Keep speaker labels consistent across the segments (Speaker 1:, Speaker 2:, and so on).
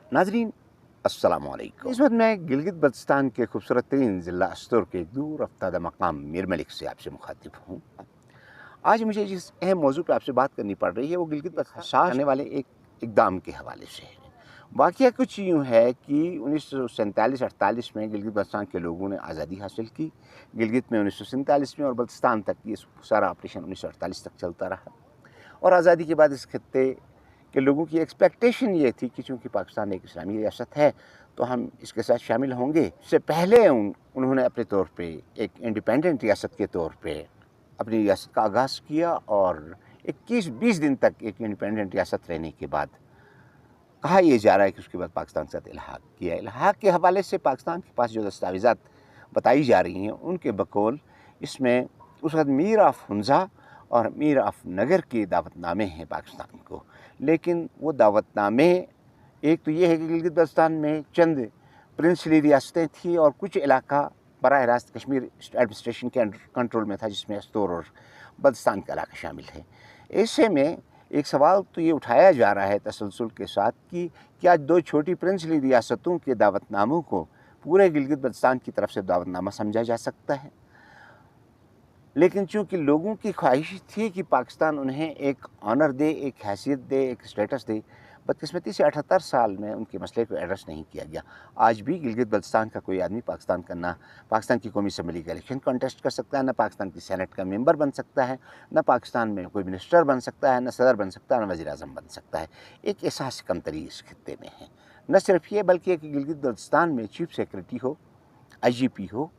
Speaker 1: नाजरीन अस्सलाम वालेकुम। इस वक्त मैं गिलगित बल्तिस्तान के खूबसूरत तरीन ज़िला अस्तर के दूर अफ्तादा मकाम मीर मलिक से आपसे मुखातिब हूँ। आज मुझे जिस अहम मौजू पर आपसे बात करनी पड़ रही है वो गिलगित बल्तिस्तान आने वाले एक इकदाम के हवाले से है। वाक़या कुछ यूँ है कि 1947-48 में गिलगित बल्तिस्तान के लोगों ने आज़ादी हासिल की। गिलगित में 1947 में और बल्तिस्तान तक ये सारा ऑपरेशन 1948 तक चलता रहा। और आज़ादी के बाद इस खित्ते के लोगों की एक्सपेक्टेशन ये थी कि चूँकि पाकिस्तान एक इस्लामी रियासत है तो हम इसके साथ शामिल होंगे। इससे पहले उन्होंने अपने तौर पे एक इंडिपेंडेंट रियासत के तौर पे अपनी रियासत का आगाज़ किया और 21-20 दिन तक एक इंडिपेंडेंट रियासत रहने के बाद कहा यह जा रहा है कि उसके बाद पाकिस्तान के साथ इल्हाक किया। इल्हाक के हवाले से पाकिस्तान के पास जो दस्तावेज़ात बताई जा रही हैं उनके बकौल इसमें उस वक्त मीर ऑफ हुंजा और मीर ऑफ नगर के दावतनामे हैं पाकिस्तान को। लेकिन वो दावतनामे एक तो ये है कि गिलगित बल्तिस्तान में चंद प्रिंसली रियासतें थी और कुछ इलाका बराह रास्त कश्मीर एडमिनिस्ट्रेशन के कंट्रोल में था, जिसमें अस्तर और बल्तिस्तान का इलाका शामिल है। ऐसे में एक सवाल तो ये उठाया जा रहा है तसलसल के साथ कि क्या दो छोटी प्रिंसली रियासतों के दावतनामों को पूरे गिलगित बल्तिस्तान की तरफ से दावतनामा समझा जा सकता है। लेकिन चूँकि लोगों की ख्वाहिश थी कि पाकिस्तान उन्हें एक ऑनर दे, एक हैसियत दे, एक स्टेटस दे, बदकिस्मती से 78 साल में उनके मसले को एड्रेस नहीं किया गया। आज भी गिलगित बल्तिस्तान का कोई आदमी पाकिस्तान की कौमी असम्बली का इलेक्शन कॉन्टेस्ट कर सकता है, न पाकिस्तान की सेनेट का मेंबर बन सकता है, न पाकिस्तान में कोई मिनिस्टर बन सकता है, न सदर बन सकता है, न वज़ीर आज़म बन सकता है। एक एहसास कमतरी इस खित्ते में है। न सिर्फ ये बल्कि एक गिलगित बल्तिस्तान में चीफ सेक्रेटरी हो, IGP हो,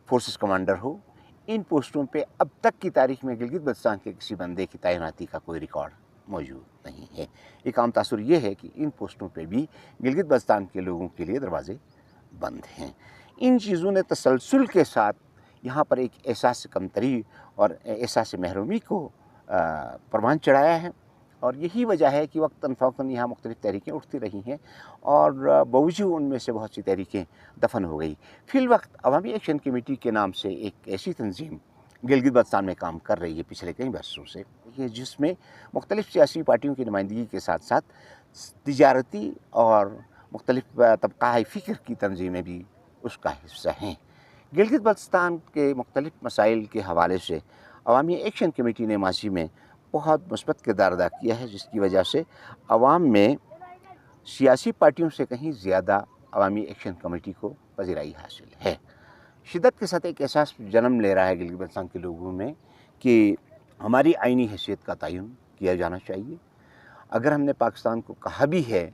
Speaker 1: फोर्सेस कमांडर हो, इन पोस्टों पे अब तक की तारीख में गिलगित बल्तिस्तान के किसी बंदे की तैनाती का कोई रिकॉर्ड मौजूद नहीं है। एक आम तासुर ये है कि इन पोस्टों पे भी गिलगित बल्तिस्तान के लोगों के लिए दरवाजे बंद हैं। इन चीज़ों ने तसलसल के साथ यहाँ पर एक एहसास कमतरी और एहसास महरूमी को परवान चढ़ाया है और यही वजह है कि वक्तन फ़ौक़्तन यहाँ मुख्तलिफ़ तहरीकें उठती रही हैं और बावजूद उनमें से बहुत सी तहरीकें दफन हो गई। फ़िलवक्त अवामी एक्शन कमेटी के नाम से एक ऐसी तंजीम गिलगित बल्तिस्तान में काम कर रही है पिछले कई बरसों से, ये जिसमें मुख्तलिफ़ सियासी पार्टियों की नुमाइंदगी के साथ साथ तिजारती और मुख्तलिफ़ तबक़ाई फ़िक्र की तंजीमें भी उसका हिस्सा हैं। गिलगित बल्तिस्तान के मुख्तलिफ़ मसाइल के हवाले से अवामी एक्शन कमेटी ने माजी में बहुत मुस्बत किरदार अदा किया है, जिसकी वजह से अवाम में सियासी पार्टियों से कहीं ज़्यादा अवामी एक्शन कमेटी को पज़ीराई हासिल है। शिद्दत के साथ एक एहसास जन्म ले रहा है गिलगित बल्तिस्तान के लोगों में कि हमारी आइनी हैसियत का तयन किया जाना चाहिए। अगर हमने पाकिस्तान को कहा भी है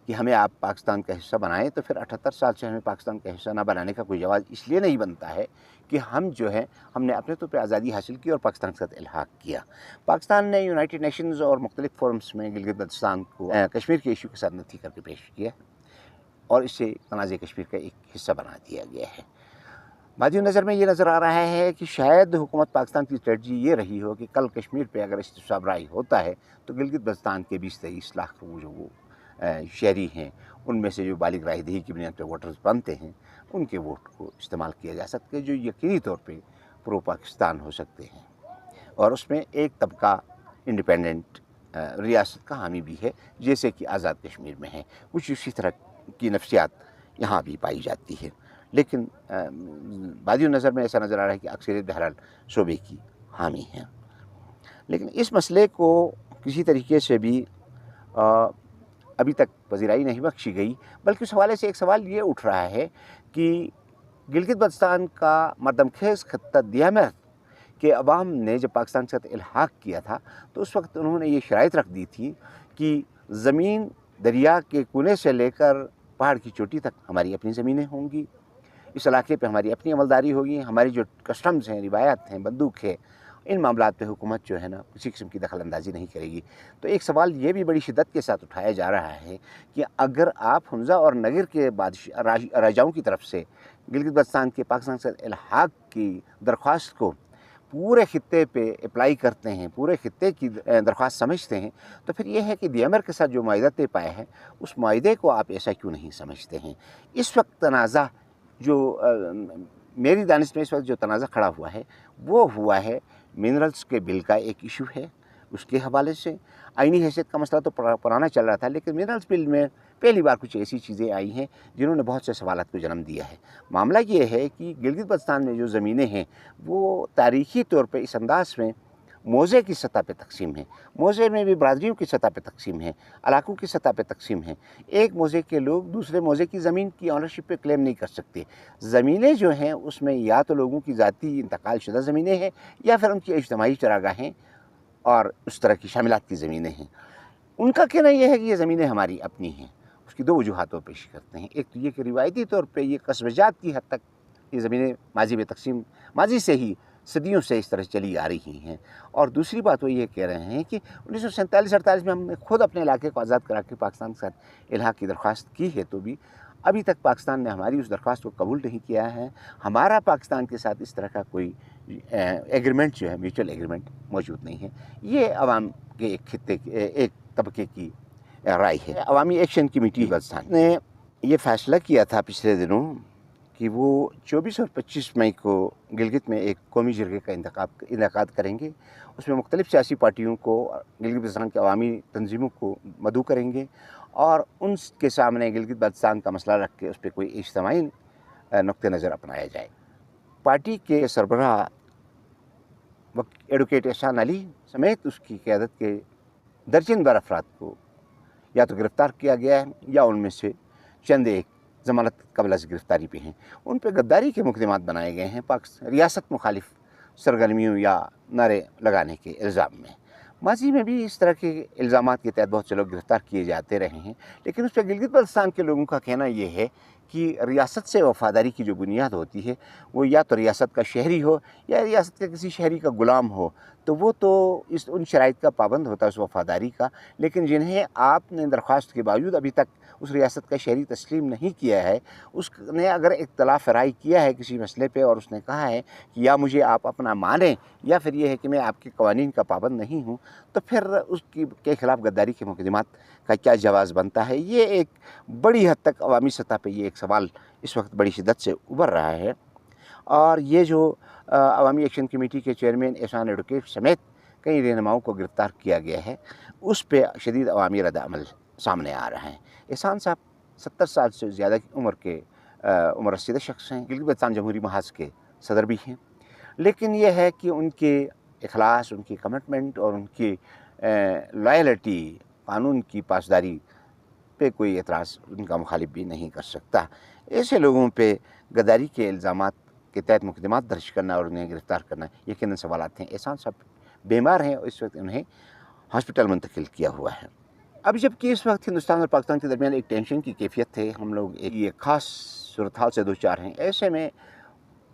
Speaker 1: कि हमें आप पाकिस्तान का हिस्सा बनाएं, तो फिर 78 साल से हमें पाकिस्तान का हिस्सा ना बनाने का कोई जवाब इसलिए नहीं बनता है कि हम जो है हमने अपने तौर पर आज़ादी हासिल की और पाकिस्तान के साथ इल्हाक किया। पाकिस्तान ने यूनाइटेड नेशंस और मुख्तलिफ़ फोरम्स में गिलगित बल्तिस्तान को कश्मीर के इशू के साथ नथी करके पेश किया और इससे तनाज़े कश्मीर का एक हिस्सा बना दिया गया है। मादी नज़र में ये नज़र आ रहा है कि शायद हुकूमत पाकिस्तान की स्ट्रेटजी ये रही हो कि कल कश्मीर पे अगर इस्तिसाब राय होता है तो गिलगित बल्तिस्तान के 20-23 लाख जो शहरी हैं उनमें से जो बालिग रायदही की बुनियाद पर वोटर्स बनते हैं उनके वोट को इस्तेमाल किया जा सकता है, जो यकीनी तौर पे प्रो पाकिस्तान हो सकते हैं और उसमें एक तबका इंडिपेंडेंट रियासत का हामी भी है, जैसे कि आज़ाद कश्मीर में है। कुछ इसी तरह की नफ्सियात यहाँ भी पाई जाती है। लेकिन बादी नज़र में ऐसा नज़र आ रहा है कि अक्सरियत बहरहाल शोबे की हामी है। लेकिन इस मसले को किसी तरीके से भी अभी तक पज़ीराई नहीं बख्शी गई, बल्कि उस हवाले से एक सवाल ये उठ रहा है कि गिलगित बल्तिस्तान का मरदमखेज़ खत्ता दियामत के अवाम ने जब पाकिस्तान के साथ इल्हाक किया था तो उस वक्त उन्होंने ये शराइत रख दी थी कि ज़मीन दरिया के कोने से लेकर पहाड़ की चोटी तक हमारी अपनी ज़मीनें होंगी, इस इलाके पे हमारी अपनी अमलदारी होगी, हमारी जो कस्टम्स हैं, रिवायत हैं, बंदूक है, इन मामलात पे हुकूमत जो है ना किसी किस्म की दखल अंदाज़ी नहीं करेगी। तो एक सवाल ये भी बड़ी शिद्दत के साथ उठाया जा रहा है कि अगर आप हुंजा और नगर के राजाओं की तरफ से गिलगित बल्तिस्तान के पाकिस्तान से इल्हाक की दरख्वास्त को पूरे खित्ते पे अप्लाई करते हैं, पूरे खित्ते की दरख्वास्त समझते हैं, तो फिर यह है कि दियामर के साथ जो माहिदा तय पाया है उस माहिदे को आप ऐसा क्यों नहीं समझते हैं। इस वक्त तनाज़ा जो मेरी दानिश में इस वक्त जो तनाज़ा खड़ा हुआ है वो हुआ है मिनरल्स के बिल का एक इशू है उसके हवाले से। आइनी हैसियत का मसला तो पुराना चल रहा था, लेकिन मिनरल्स बिल में पहली बार कुछ ऐसी चीज़ें आई हैं जिन्होंने बहुत से सवालात को जन्म दिया है। मामला ये है कि गिलगित बल्तिस्तान में जो ज़मीनें हैं वो तारीख़ी तौर पे इस अंदाज़ में मौज़े की सतह पे तकसीम है। मौज़े में भी बरादरियों की सतह पे तकसीम है, इलाकों की सतह पे तकसीम है। एक मौज़े के लोग दूसरे मौज़े की ज़मीन की ऑनरशिप पे क्लेम नहीं कर सकते। ज़मीनें जो हैं उसमें या तो लोगों की ज़ाती इंतकाल शुदा ज़मीनें हैं या फिर उनकी इज्तिमाई चरागाहें और उस तरह की शामिलात की ज़मीनें हैं। उनका कहना यह है कि ये ज़मीनें हमारी अपनी हैं। उसकी दो वजूहात वो पेश करते हैं। एक तो ये कि रिवायती तौर पे ये कस्बजात की हद तक ये ज़मीनें माज़ी में तकसीम माज़ी से ही सदियों से इस तरह चली आ रही हैं। और दूसरी बात वो ये कह रहे हैं कि 1947-48 में हमने खुद अपने इलाके को आज़ाद करा के पाकिस्तान के साथ इल्हाक़ की दरख्वास्त की है, तो भी अभी तक पाकिस्तान ने हमारी उस दरख्वास्त को कबूल नहीं किया है। हमारा पाकिस्तान के साथ इस तरह का कोई एग्रीमेंट जो है, म्यूचुअल एग्रीमेंट मौजूद नहीं है। ये अवाम के एक खित्ते एक तबके की राय है। अवामी एक्शन कमेटी बल्तिस्तान ने ये फ़ैसला किया था पिछले दिनों कि वो 24 और 25 मई को गिलगित में एक कौमी जरगे का इनेकाद करेंगे। उसमें मुख्तलिफ़ सियासी पार्टियों को, गिलगित बल्तिस्तान के अवामी तंजीमों को मदऊ करेंगे और उनके सामने गिलगित बल्तिस्तान का मसला रख के उस पर कोई इज्तिमाई नुक्ते नज़र अपनाया जाए। पार्टी के सरबराह एडवोकेट एहसान अली समेत उसकी क़यादत के दर्जन भर अफराद को या तो गिरफ़्तार किया गया है या उनमें से चंद एक ज़मानत कबल अज़ गिरफ़्तारी पे हैं। उन पर गद्दारी के मुक़दमात बनाए गए हैं रियासत मुखालिफ सरगर्मियों या नारे लगाने के इल्ज़ाम में। माज़ी में भी इस तरह के इल्ज़ामात के तहत बहुत से लोग गिरफ़्तार किए जाते रहे हैं, लेकिन उस पर गिलगित बल्तिस्तान के लोगों का कहना ये है कि रियासत से वफ़ादारी की जो बुनियाद होती है वो या तो रियासत का शहरी हो या रियासत के किसी शहरी का ग़ुलाम हो, तो वो तो उन शराइत का पाबंद होता है उस वफ़ादारी का। लेकिन जिन्हें आपने दरख्वास्त के बावजूद अभी तक उस रियासत का शहरी तस्लीम नहीं किया है, उसने अगर इख्तलाफ राय किया है किसी मसले पे और उसने कहा है कि या मुझे आप अपना मानें या फिर ये है कि मैं आपके कवानीन का पाबंद नहीं हूँ, तो फिर उसकी के ख़िलाफ़ गद्दारी के मुक़दमात का क्या जवाज़ बनता है। ये एक बड़ी हद तक अवामी सतह पे ये एक सवाल इस वक्त बड़ी शिद्दत से उभर रहा है। और ये जो अवामी एक्शन कमेटी के चेयरमैन एहसान एडवोकेट समेत कई रहनुमाओं को गिरफ़्तार किया गया है, उस पे शदीद अवामी रद्द-अमल सामने आ रहा है। एहसान साहब 70 साल से ज़्यादा की उम्र के उम्र रसीदा शख्स हैं, गिलगित बल्तिस्तान जमहूरी महाज़ के सदर भी हैं। लेकिन यह है कि उनके इखलास, उनकी कमिटमेंट और उनकी लॉयल्टी, कानून की पासदारी पे कोई एतराज़ उनका मुखालिफ भी नहीं कर सकता। ऐसे लोगों पे गद्दारी के इल्ज़ामात के तहत मुक़दमात दर्ज करना और उन्हें गिरफ़्तार करना यकीनन सवालात हैं। एहसान साहब बीमार हैं और इस वक्त उन्हें हॉस्पिटल मुंतकिल किया हुआ है। अब जबकि इस वक्त हिंदुस्तान और पाकिस्तान के दरमियान एक टेंशन की कैफियत है, हम लोग एक ख़ास सूरत हाल से दो चार हैं। ऐसे में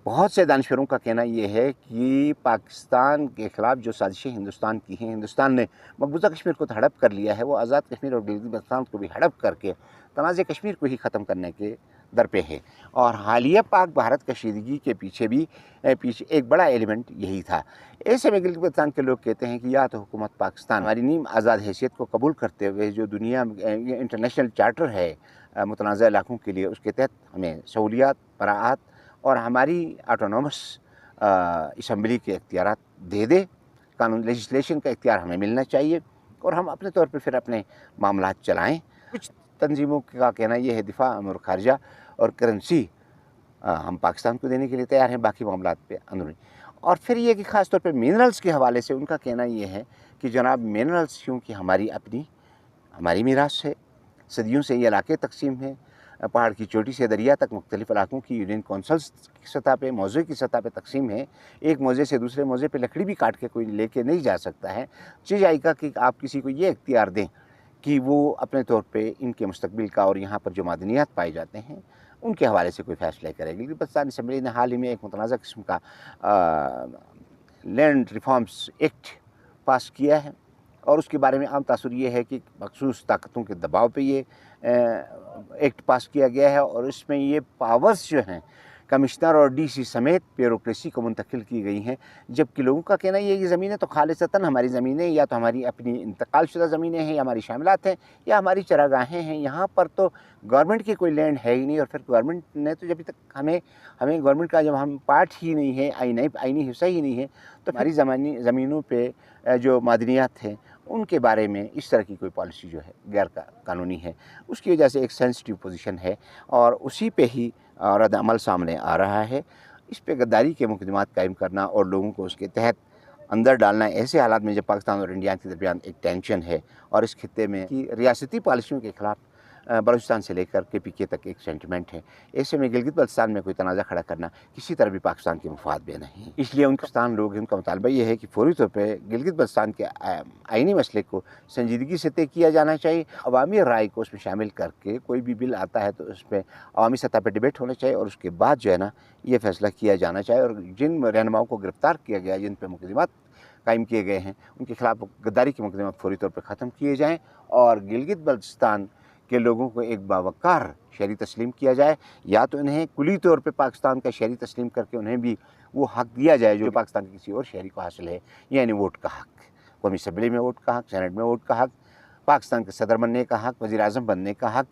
Speaker 1: बहुत से दानिशवरों का कहना ये है कि पाकिस्तान के ख़िलाफ़ जो साजिशें हिंदुस्तान की हैं, हिंदुस्तान ने मकबूजा कश्मीर को तो हड़प कर लिया है, वो आज़ाद कश्मीर और गिलगित बल्तिस्तान को भी हड़प करके तनाज़े कश्मीर को ही ख़त्म करने के दर पे है। और हालिया पाक भारत कशीदगी के पीछे भी एक बड़ा एलिमेंट यही था। ऐसे में गिलगित बल्तिस्तान के लोग कहते हैं कि या तो हुकूमत पाकिस्तान हमारी नीम आज़ाद हैसियत को कबूल करते हुए जो दुनिया इंटरनेशनल चार्टर है मुतनाज़ा इलाकों के लिए, उसके तहत हमें सहूलियात, बराअत और हमारी ऑटोनॉमस असम्बली के इख्तियारात दे दे, कानून लेजिस्लेशन का इख्तियार हमें मिलना चाहिए और हम अपने तौर पे फिर अपने मामलात चलाएं। कुछ तंजीमों का कहना यह है दिफा, अमूर खारजा और करेंसी हम पाकिस्तान को देने के लिए तैयार हैं, बाकी मामलात पे अंदरूनी। और फिर ये कि ख़ास तौर पे मिनरल्स के हवाले से उनका कहना ये है कि जनाब मिनरल्स क्योंकि हमारी मीरास है, सदियों से ये इलाके तकसीम हैं, पहाड़ की चोटी से दरिया तक मुख्तलिफ़ इलाकों की यूनियन कौंसल्स की सतह पे, मौज़े की सतह पे तकसीम है। एक मौज़े से दूसरे मौज़े पे लकड़ी भी काट के कोई लेके नहीं जा सकता है। चीज़ आएगा कि आप किसी को ये इख्तियार दें कि वो अपने तौर पे इनके मुस्तकबिल का और यहाँ पर जो मादनियात पाए जाते हैं उनके हवाले से कोई फ़ैसला करेगी। गिलगित बल्तिस्तान असम्बली ने हाल ही में एक मुतनाज़ा किस्म का लैंड रिफॉर्म्स एक्ट पास किया है और उसके बारे में आम तासुर ये है कि मखसूस ताकतों के दबाव पे ये एक्ट पास किया गया है और इसमें ये पावर्स जो हैं कमिश्नर और डीसी समेत ब्यूरोक्रेसी को मुंतकिल की गई हैं। जबकि लोगों का कहना ये कि ज़मीनें तो खालिसतन हमारी ज़मीनें या तो हमारी अपनी इंतकाल शुदा ज़मीनें हैं या हमारी शामिलात हैं या हमारी चरागाहें हैं, यहाँ पर तो गवर्नमेंट की कोई लैंड है ही नहीं। और फिर गवर्नमेंट ने तो जब तक हमें गवर्नमेंट का जब हम पार्ट ही नहीं है, आईनी हिस्सा ही नहीं है, तो हमारी ज़मीनों पे جو معدنیات ہیں ان کے بارے میں اس طرح کی کوئی پالیسی جو ہے غیر قانونی ہے، اس کی وجہ سے ایک سینسٹیو پوزیشن ہے اور اسی پہ ہی رد عمل سامنے آ رہا ہے۔ اس پہ غداری کے مقدمات قائم کرنا اور لوگوں کو اس کے تحت اندر ڈالنا ایسے حالات میں جب پاکستان اور انڈیا کے درمیان ایک ٹینشن ہے اور اس خطے میں کی ریاستی پالیسیوں کے خلاف بلوچستان سے لے کر کے پی کے تک ایک سینٹیمنٹ ہے، ایسے میں گلگت بلتستان میں کوئی تنازع کھڑا کرنا کسی طرح بھی پاکستان کے مفاد میں نہیں۔ اس لیے ان پاکستان لوگ ان کا مطالبہ یہ ہے کہ فوری طور پہ گلگت بلتستان کے آئینی مسئلے کو سنجیدگی سے طے کیا جانا چاہیے، عوامی رائے کو اس میں شامل کر کے کوئی بھی بل آتا ہے تو اس پہ عوامی سطح پہ ڈیبیٹ ہونا چاہیے اور اس کے بعد جو ہے نا یہ فیصلہ کیا جانا چاہیے، اور جن رہنماؤں کو گرفتار کیا گیا، جن پہ مقدمات قائم کیے گئے ہیں، ان کے خلاف غداری کے مقدمات فوری طور پہ ختم کیے جائیں اور گلگت بلتستان کے لوگوں کو ایک باوقار شہری تسلیم کیا جائے، یا تو انہیں کلی طور پہ پاکستان کا شہری تسلیم کر کے انہیں بھی وہ حق دیا جائے جو پاکستان کے کسی اور شہری کو حاصل ہے، یعنی ووٹ کا حق، قومی اسمبلی میں ووٹ کا حق، سینٹ میں ووٹ کا حق، پاکستان کے صدر بننے کا حق، وزیر اعظم بننے کا حق،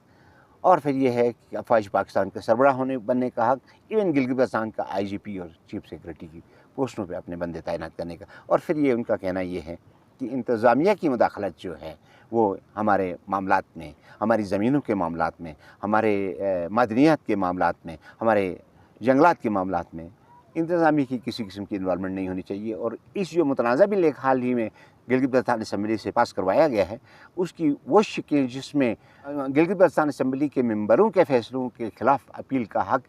Speaker 1: اور پھر یہ ہے کہ افواج پاکستان کے سربراہ بننے کا حق، ایون گلگت بلتستان کا آئی جی پی اور چیف سیکرٹری کی پوسٹوں پہ اپنے بندے تعینات کرنے کا۔ اور پھر یہ ان کا کہنا یہ ہے کہ انتظامیہ کی مداخلت جو ہے وہ ہمارے معاملات میں، ہماری زمینوں کے معاملات میں، ہمارے معدنیات کے معاملات میں، ہمارے جنگلات کے معاملات میں انتظامیہ کی کسی قسم کی انوالومنٹ نہیں ہونی چاہیے، اور اس جو متنازع بل ایک حال ہی میں گلگت بلتستان اسمبلی سے پاس کروایا گیا ہے اس کی وہ شکل جس میں گلگت بلتستان اسمبلی کے ممبروں کے فیصلوں کے خلاف اپیل کا حق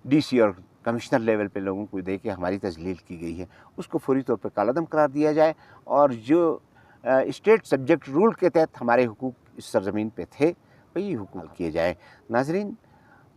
Speaker 1: ڈی سی اور کمشنر لیول پہ لوگوں کو دے کے ہماری تذلیل کی گئی ہے، اس کو فوری طور پہ کالعدم قرار دیا جائے، اور جو اسٹیٹ سبجیکٹ رول کے تحت ہمارے حقوق اس سرزمین پہ تھے وہی حقوق کیے جائیں۔ ناظرین،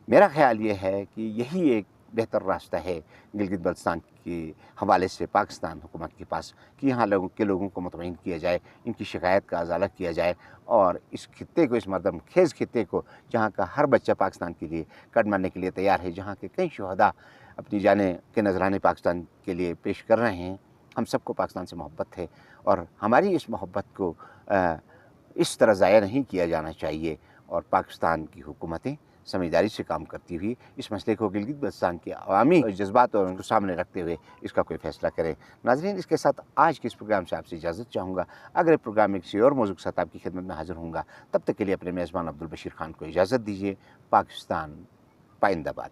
Speaker 1: میرا خیال یہ ہے کہ یہی ایک بہتر راستہ ہے گلگت بلتستان کے حوالے سے پاکستان حکومت کے پاس کہ یہاں لوگوں کو مطمئن کیا جائے، ان کی شکایت کا ازالہ کیا جائے، اور اس خطے کو، اس مردم خیز خطے کو جہاں کا ہر بچہ پاکستان کے لیے کٹ مارنے کے لیے تیار ہے، جہاں کے کئی شہداء اپنی جانیں کے نذرانے پاکستان کے لیے پیش کر رہے ہیں، ہم سب کو پاکستان سے محبت ہے اور ہماری اس محبت کو اس طرح ضائع نہیں کیا جانا چاہیے، اور پاکستان کی حکومتیں سمجھداری سے کام کرتی ہوئی اس مسئلے کو گلگت بلتستان کے عوامی جذبات اور ان کو سامنے رکھتے ہوئے اس کا کوئی فیصلہ کریں۔ ناظرین، اس کے ساتھ آج کے اس پروگرام سے آپ سے اجازت چاہوں گا۔ اگلے پروگرام میں کسی اور موضوع کے ساتھ آپ کی خدمت میں حاضر ہوں گا، تب تک کے لیے اپنے میزبان عبدالبشیر خان کو اجازت دیجیے۔ پاکستان پائندہ باد۔